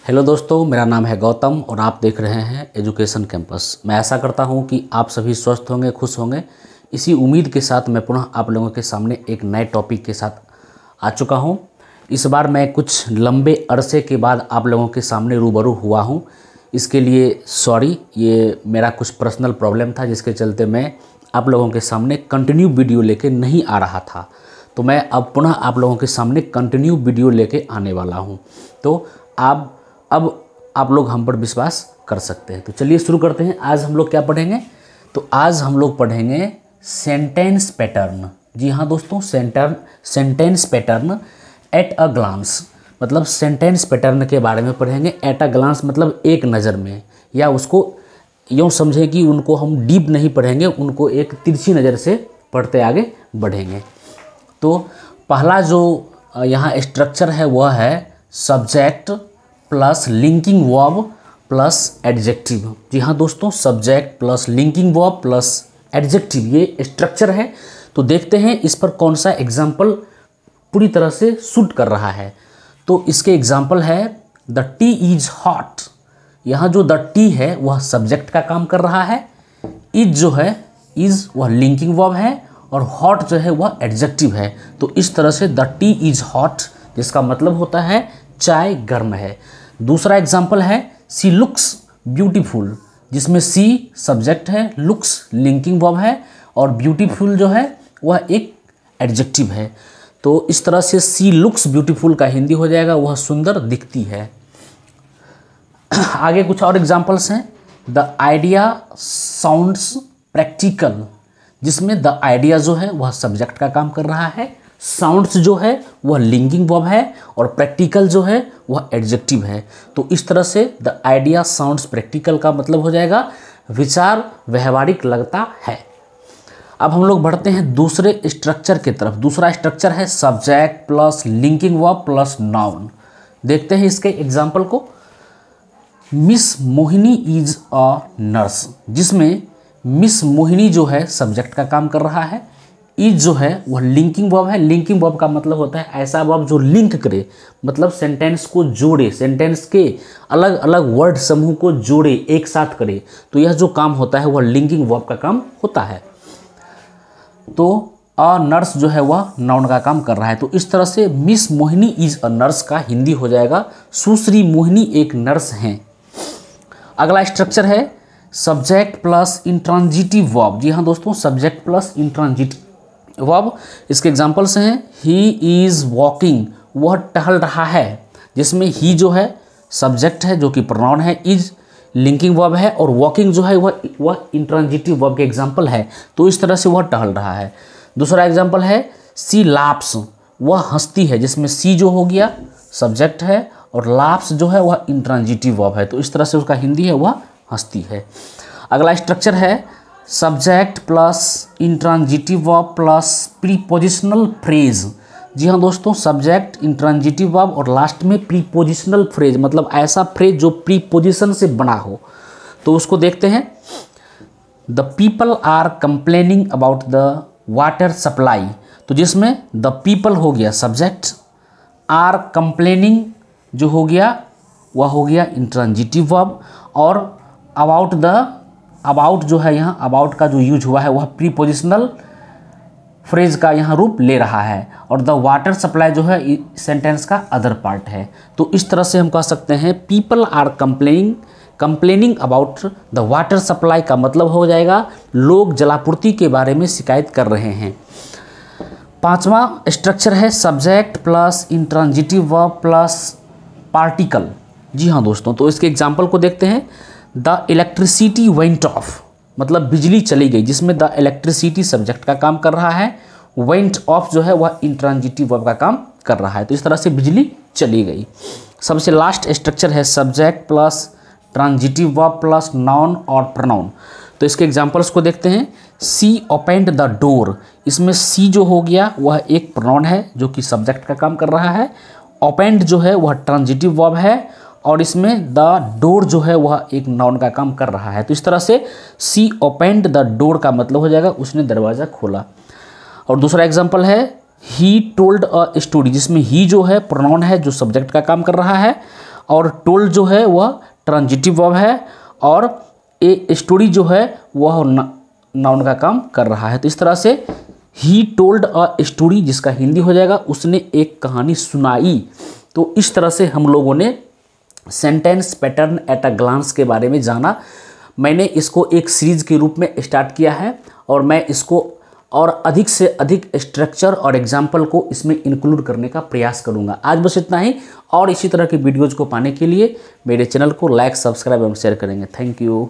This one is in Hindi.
हेलो दोस्तों, मेरा नाम है गौतम और आप देख रहे हैं एजुकेशन कैंपस। मैं ऐसा करता हूं कि आप सभी स्वस्थ होंगे, खुश होंगे। इसी उम्मीद के साथ मैं पुनः आप लोगों के सामने एक नए टॉपिक के साथ आ चुका हूं। इस बार मैं कुछ लंबे अरसे के बाद आप लोगों के सामने रूबरू हुआ हूं। इसके लिए सॉरी, ये मेरा कुछ पर्सनल प्रॉब्लम था जिसके चलते मैं आप लोगों के सामने कंटिन्यू वीडियो लेके नहीं आ रहा था। तो मैं अब पुनः आप लोगों के सामने कंटिन्यू वीडियो लेके आने वाला हूं। तो अब आप लोग हम पर विश्वास कर सकते हैं। तो चलिए शुरू करते हैं। आज हम लोग क्या पढ़ेंगे? तो आज हम लोग पढ़ेंगे सेंटेंस पैटर्न। जी हाँ दोस्तों, sentence pattern at a glance, मतलब सेंटेंस पैटर्न के बारे में पढ़ेंगे। एट अ ग्लांस मतलब एक नज़र में, या उसको यूँ समझें कि उनको हम डीप नहीं पढ़ेंगे, उनको एक तिरछी नज़र से पढ़ते आगे बढ़ेंगे। तो पहला जो यहाँ स्ट्रक्चर है वह है subject plus linking verb plus adjective. जी हाँ दोस्तों, subject plus linking verb plus adjective, ये स्ट्रक्चर है। तो देखते हैं इस पर कौन सा एग्जाम्पल पूरी तरह से सूट कर रहा है। तो इसके एग्जाम्पल है द टी इज हॉट। यहाँ जो द टी है वह सब्जेक्ट का काम कर रहा है, इज जो है इज वह लिंकिंग वर्ब है, और हॉट जो है वह एडजेक्टिव है। तो इस तरह से द टी इज हॉट, जिसका मतलब होता है चाय गर्म है। दूसरा एग्जाम्पल है सी लुक्स ब्यूटीफुल, जिसमें सी सब्जेक्ट है, लुक्स लिंकिंग वर्ब है, और ब्यूटीफुल जो है वह एक एडजेक्टिव है। तो इस तरह से सी लुक्स ब्यूटीफुल का हिंदी हो जाएगा वह सुंदर दिखती है। आगे कुछ और एग्जाम्पल्स हैं। द आइडिया साउंड्स प्रैक्टिकल, जिसमें द आइडिया जो है वह सब्जेक्ट का काम कर रहा है, साउंड्स जो है वह लिंकिंग वर्ब है, और प्रैक्टिकल जो है वह एडजेक्टिव है। तो इस तरह से द आइडिया साउंड्स प्रैक्टिकल का मतलब हो जाएगा विचार व्यवहारिक लगता है। अब हम लोग बढ़ते हैं दूसरे स्ट्रक्चर की तरफ। दूसरा स्ट्रक्चर है subject plus linking verb plus noun. देखते हैं इसके एग्जाम्पल को। Miss Mohini is a nurse, जिसमें मिस मोहिनी जो है सब्जेक्ट का काम कर रहा है, इज जो है वह लिंकिंग वर्ब है। लिंकिंग वर्ब का मतलब होता है ऐसा वर्ब जो लिंक करे, मतलब सेंटेंस को जोड़े, सेंटेंस के अलग अलग वर्ड समूह को जोड़े, एक साथ करे। तो यह जो काम होता है वह लिंकिंग वर्ब का काम होता है। तो अ नर्स जो है वह नाउन का काम कर रहा है। तो इस तरह से miss Mohini is a nurse का हिंदी हो जाएगा सुश्री मोहिनी एक नर्स हैं। अगला स्ट्रक्चर है सब्जेक्ट प्लस इंट्रांजिटिव वर्ब। जी हाँ दोस्तों, सब्जेक्ट प्लस इंट्रांजिटिव वर्ब। इसके एग्जाम्पल्स हैं ही इज़ वॉकिंग, वह टहल रहा है, जिसमें ही जो है सब्जेक्ट है जो कि प्रोनाउन है, इज लिंकिंग वर्ब है, और वॉकिंग जो है वह इंट्रांजिटिव वर्ब के एग्जाम्पल है। तो इस तरह से वह टहल रहा है। दूसरा एग्जाम्पल है सी लाफ्स, वह हंसती है, जिसमें सी जो हो गया सब्जेक्ट है, और लाफ्स जो है वह इंट्रांजिटिव वर्ब है। तो इस तरह से उसका हिंदी है वह हंसती है। अगला स्ट्रक्चर है subject plus intransitive verb plus prepositional phrase. जी हाँ दोस्तों, सब्जेक्ट इंट्रांजिटिव वर्ब और लास्ट में प्रीपोजिशनल फ्रेज, मतलब ऐसा फ्रेज जो प्रीपोजिशन से बना हो। तो उसको देखते हैं। The people are complaining about the water supply, तो जिसमें द पीपल हो गया सब्जेक्ट, आर कंप्लेनिंग जो हो गया वह हो गया इंट्रांजिटिव वर्ब, और अबाउट जो है यहाँ अबाउट का जो यूज हुआ है वह प्रीपोजिशनल फ्रेज का यहाँ रूप ले रहा है, और द वाटर सप्लाई जो है सेंटेंस का अदर पार्ट है। तो इस तरह से हम कह सकते हैं people are complaining about the water supply का मतलब हो जाएगा लोग जलापूर्ति के बारे में शिकायत कर रहे हैं। पांचवा स्ट्रक्चर है subject plus intransitive verb plus particle. जी हाँ दोस्तों, तो इसके एग्जाम्पल को देखते हैं। द इलेक्ट्रिसिटी वेंट ऑफ, मतलब बिजली चली गई, जिसमें द इलेक्ट्रिसिटी सब्जेक्ट का काम कर रहा है, वेंट ऑफ जो है वह इंट्रांजिटिव वर्ब का काम कर रहा है। तो इस तरह से बिजली चली गई। सबसे लास्ट स्ट्रक्चर है subject plus transitive verb plus noun और प्रोनाउन। तो इसके एग्जाम्पल्स को देखते हैं। सी ओपेंड द डोर, इसमें सी जो हो गया वह एक प्रोनाउन है जो कि सब्जेक्ट का काम कर रहा है, ओपेंड जो है वह ट्रांजिटिव वर्ब है, और इसमें द डोर जो है वह एक नाउन का काम कर रहा है। तो इस तरह से सी ओपेंड द डोर का मतलब हो जाएगा उसने दरवाज़ा खोला। और दूसरा एग्जाम्पल है ही टोल्ड अ स्टोरी, जिसमें ही जो है प्रोनाउन है जो सब्जेक्ट का काम कर रहा है, और टोल्ड जो है वह ट्रांजिटिव वर्ब है, और ए स्टोरी जो है वह नाउन का काम कर रहा है। तो इस तरह से ही टोल्ड अ स्टोरी, जिसका हिंदी हो जाएगा उसने एक कहानी सुनाई। तो इस तरह से हम लोगों ने sentence pattern at a glance के बारे में जाना। मैंने इसको एक सीरीज़ के रूप में स्टार्ट किया है, और मैं इसको और अधिक से अधिक स्ट्रक्चर और एग्जाम्पल को इसमें इंक्लूड करने का प्रयास करूंगा। आज बस इतना ही, और इसी तरह की वीडियोज़ को पाने के लिए मेरे चैनल को लाइक, सब्सक्राइब एवं शेयर करेंगे। Thank you.